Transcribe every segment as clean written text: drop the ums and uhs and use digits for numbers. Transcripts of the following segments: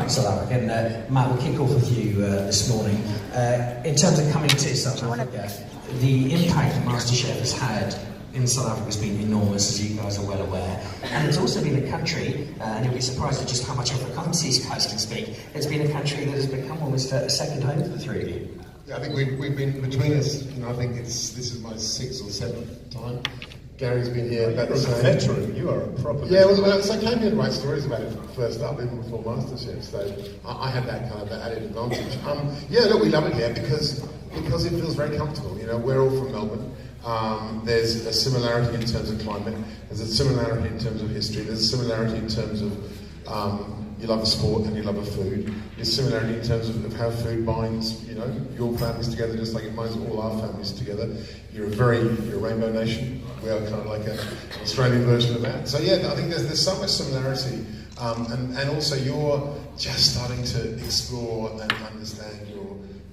back South African. Matt, we'll kick off with you this morning. In terms of coming to South Africa, the impact that Masterchef has had in South Africa has been enormous, as you guys are well aware. And it's also been a country, and you'll be surprised at just how much Afrikaans these guys can speak. It's been a country that has become almost a second home for the three of you. Yeah, I think we've been between us, I think this is my 6th or 7th time. Gary's been here about the same. Veteran, you are a proper. Yeah, well, so I came here to write stories about it first up, even before Masterchef, so I had that kind of added advantage. Yeah, look, we love it here because it feels very comfortable. We're all from Melbourne. There's a similarity in terms of climate. There's a similarity in terms of history. There's a similarity in terms of you love a sport and you love a food. There's similarity in terms of how food binds, your families together, just like it binds all our families together. You're a rainbow nation. We are kind of like an Australian version of that. So yeah, I think there's so much similarity, and also you're just starting to explore and understand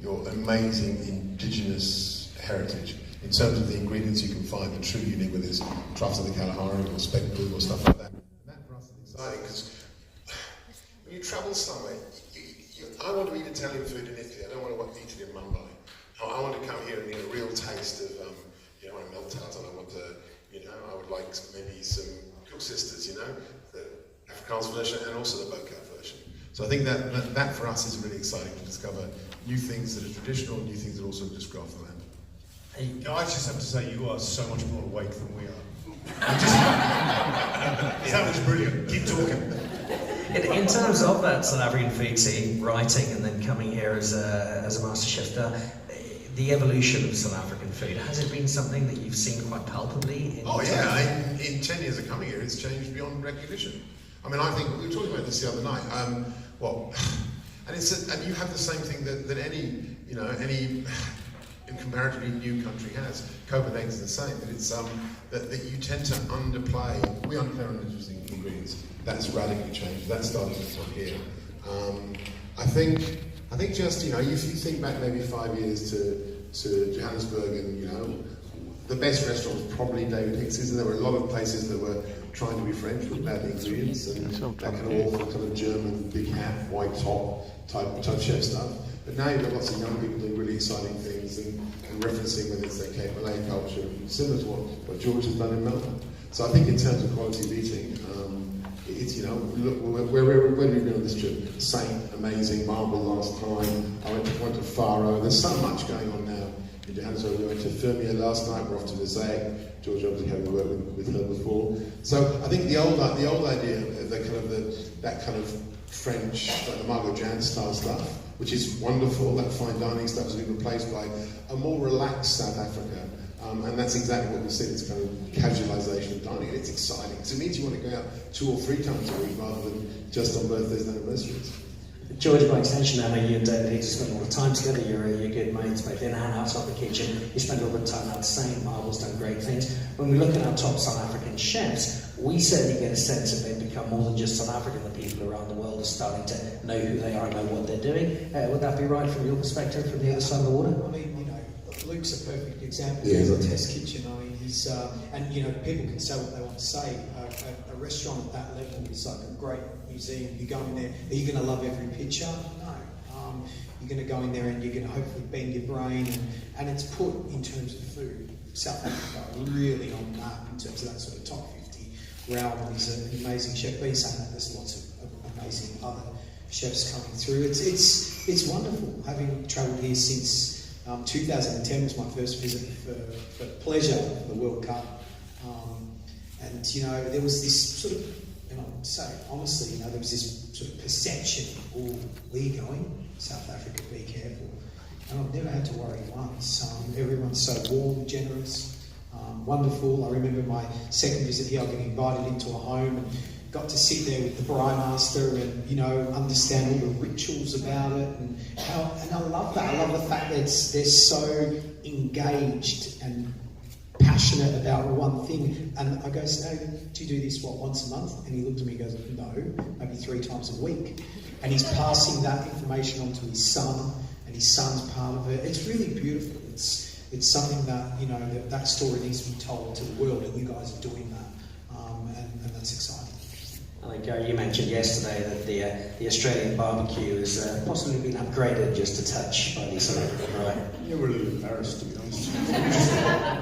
your amazing indigenous heritage in terms of the ingredients you can find that are truly unique, whether it's truffles of the Kalahari or speckle or stuff like that. And that for us is exciting because when you travel somewhere, I want to eat Italian food in Italy. I don't want to eat it in Mumbai. I want to come here and get a real taste of, a melt tart, and I want to, I would like maybe some Cook Sisters, the Afrikaans version and also the Bocat version. So I think that for us is really exciting to discover new things that are traditional, new things that also just go off the land. I just have to say, you are so much more awake than we are. That was brilliant. Keep talking. In terms of that South African food scene, writing and then coming here as a Masterchef star, the evolution of South African food, has it been something that you've seen quite palpably? In 10 years of coming here, it's changed beyond recognition. I mean, I think we were talking about this the other night. And you have the same thing that any comparatively new country has. Copenhagen's the same, but it's that you tend to underplay. We underplay on interesting ingredients. That's radically changed. That's starting to come here. I think just if you think back maybe 5 years to Johannesburg, and the best restaurant was probably David Hicks's, and there were a lot of places that were trying to be French with bad ingredients and that kind of awful kind of German big hat, white top type chef stuff. But now you've got lots of young people doing really exciting things and referencing whether it's their Cape Malay culture, similar to what George has done in Melbourne. So I think in terms of quality of eating, it's, look, where did we go on this trip? Saint, amazing, Marble last time, I went to Faro. There's so much going on now in Johannesburg. We went to Firmia last night, we're off to Mosaic. George obviously having worked with her before. So I think the old idea, that kind of French, like the Margot Jan style stuff, which is wonderful, that fine dining stuff has been replaced by a more relaxed South Africa. And that's exactly what we see, this kind of casualisation of dining. It's exciting. So it means you want to go out 2 or 3 times a week rather than just on birthdays and anniversaries. George, by extension, I know you and David Hicks spend a lot of time together. You're good mates, both in and outside the kitchen. You spend a lot of time out Saint. Marble's done great things. When we look at our top South African chefs, we certainly get a sense that they've become more than just South African. The people around the world are starting to know who they are and know what they're doing. Would that be right from your perspective, from the other side of the water? I mean, Luke's a perfect example. He's a test kitchen. I mean, he's and people can say what they want to say. A restaurant at that level is like a great museum. You go in there, are you going to love every picture? No. You're going to go in there and you're going to hopefully bend your brain, and it's put in terms of food. South Africa really on the map in terms of that sort of top 50 realm. And he's an amazing chef. But he's saying that there's lots of amazing other chefs coming through. It's wonderful having travelled here since. 2010 was my first visit for pleasure for the World Cup, and there was this sort of, and I'll say honestly, there was this sort of perception, where are you going? South Africa, be careful. And I've never had to worry once. Everyone's so warm, generous, wonderful. I remember my second visit here, I got invited into a home and got to sit there with the braai master and understand all the rituals about it, and I love that. I love the fact that they're so engaged and passionate about one thing. And I go, so do you do this once a month? And he looked at me and goes, no, maybe 3 times a week. And he's passing that information on to his son, and his son's part of it. It's really beautiful. It's something that that story needs to be told to the world, and you guys are doing that, and that's exciting. I think Gary, you mentioned yesterday that the Australian barbecue has possibly been upgraded just a touch by the South African, right? Yeah, we're a little embarrassed, to be honest.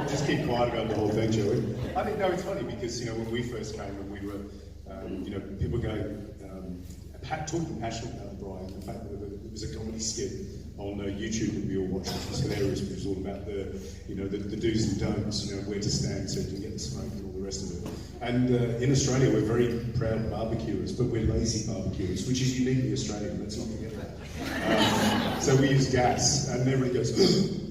Just keep quiet about the whole thing, shall we? I think, no, it's funny because, when we first came and we were, people going, talking passionate about Brian, the fact that it was a comedy skit on YouTube that we all watched, which was hilarious, which was all about the do's and don'ts, where to stand so you can get the smoke and all the rest of it. And in Australia, we're very proud barbecuers, but we're lazy barbecuers, which is uniquely Australian, let's not forget that. So we use gas, and everybody goes,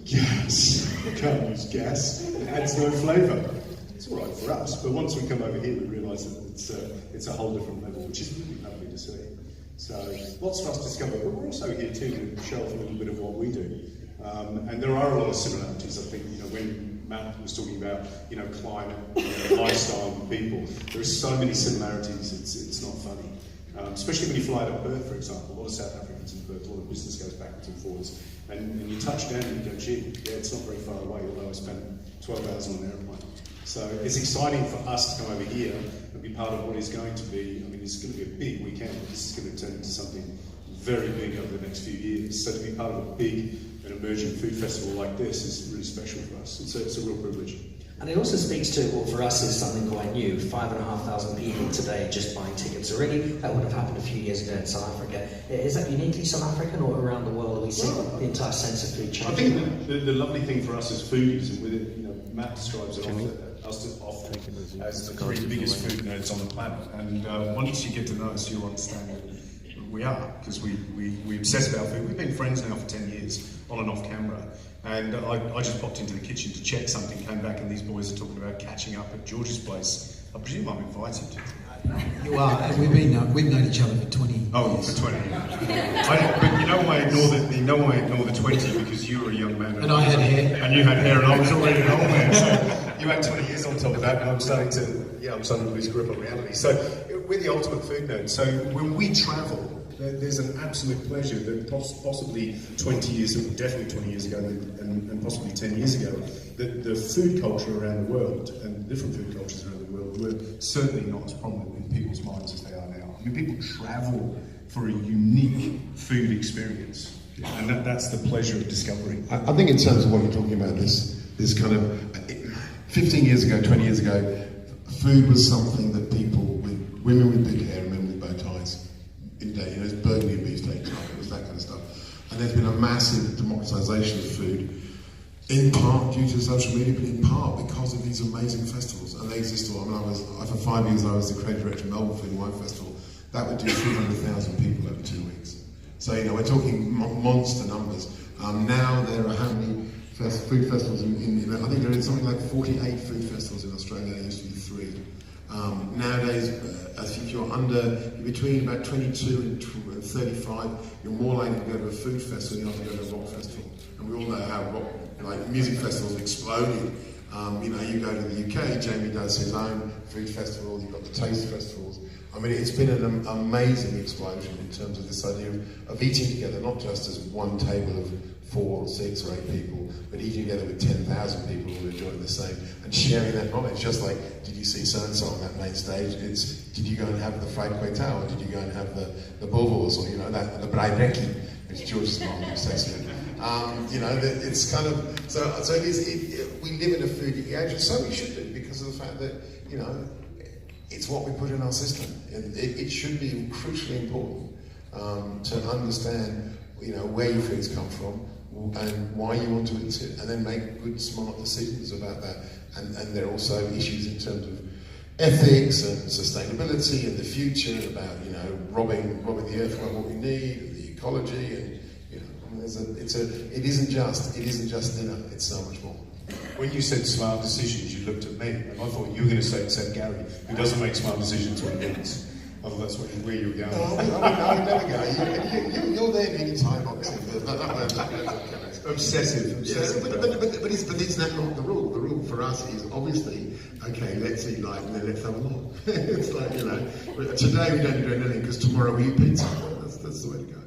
gas, can't use gas, it adds no flavour. It's all right for us, but once we come over here, we realise that it's a whole different level, which is really lovely to see. So lots for us to discover, but we're also here too to show off a little bit of what we do. And there are a lot of similarities. I think when Matt was talking about climate, lifestyle, and people, there are so many similarities. It's not funny, especially when you fly to Perth, for example. A lot of South Africans in Perth, a lot of business goes backwards and forwards, and you touch down and you go, gee, yeah, it's not very far away. Although I spent 12 hours on an aeroplane. So it's exciting for us to come over here and be part of what is going to be, it's going to be a big weekend, but this is going to turn into something very big over the next few years. So to be part of a big and emerging food festival like this is really special for us. It's a real privilege. And it also speaks to what for us is something quite new. 5,500 people today just buying tickets already. That would have happened a few years ago in South Africa. Is that uniquely South African or around the world? Are we seeing the entire sense of food changing? I think the lovely thing for us as foodies, and with it, Matt describes it often as the three biggest food nerds on the planet. And once you get to know us, you'll understand that we are, because we obsess about food. We've been friends now for 10 years, on and off camera. And I just popped into the kitchen to check something, came back, and these boys are talking about catching up at George's place. I presume I'm invited. You are, and we've known each other for 20 years. Oh, for 20 years. But you know why I ignore the 20, because you were a young man. And I had hair. And you had hair, and I was already an old man. So you had 20 years on top of that, and I'm starting to lose grip on reality. So we're the ultimate food nerds. So when we travel, there's an absolute pleasure that possibly 20 years, definitely 20 years ago, and possibly 10 years ago, that the food culture around the world, and different food cultures around the world, were certainly not as prominent in people's minds as they are now. People travel for a unique food experience, and that's the pleasure of discovery. I think in terms of what you're talking about, this kind of 15 years ago, 20 years ago, food was something that women with big hair and men with bow ties, it's burgundy and beefsteak, it was that kind of stuff. And there's been a massive democratization of food, in part due to social media, but in part because of these amazing festivals. And they exist all. For 5 years I was the creative director of Melbourne Food and Wine Festival. That would do 300,000 people over 2 weeks. So we're talking monster numbers. Now there are how many food festivals in I think there is something like 48 food festivals in Australia. There used to be 3. Nowadays, if you're between about 22 and 35, you're more likely to go to a food festival than you are to go to a rock festival. And we all know how music festivals exploded. You go to the UK, Jamie does his own food festival, you've got the taste festivals. It's been an amazing explosion in terms of this idea of eating together, not just as one table of 4 or 6 or 8 people, but eating together with 10,000 people who are enjoying the same and sharing that knowledge. Just like, did you see so-and-so on that main stage? Did you go and have the fried quaitao, or did you go and have the bovos, or the braireki, which George's mom used to say. It's kind of, so it is, we live in a food age, and so we should do, because of the fact that, it's what we put in our system. It should be crucially important to understand, where your foods come from and why you want to eat it, and then make good, smart decisions about that. And there are also issues in terms of ethics and sustainability and the future, about robbing the earth of what we need, and the ecology, and it isn't just dinner. It's so much more. When you said smart decisions, you looked at me, and I thought you were going to say, except Gary, who doesn't make smart decisions when he eats. I thought that's where you were going. No, I would never go. You're there any time, obviously. Obsessive. But isn't that not the rule? The rule for us is obviously, okay, let's eat light and then let's have a lot. It's like, today we don't do anything because tomorrow we eat pizza. That's the way to go.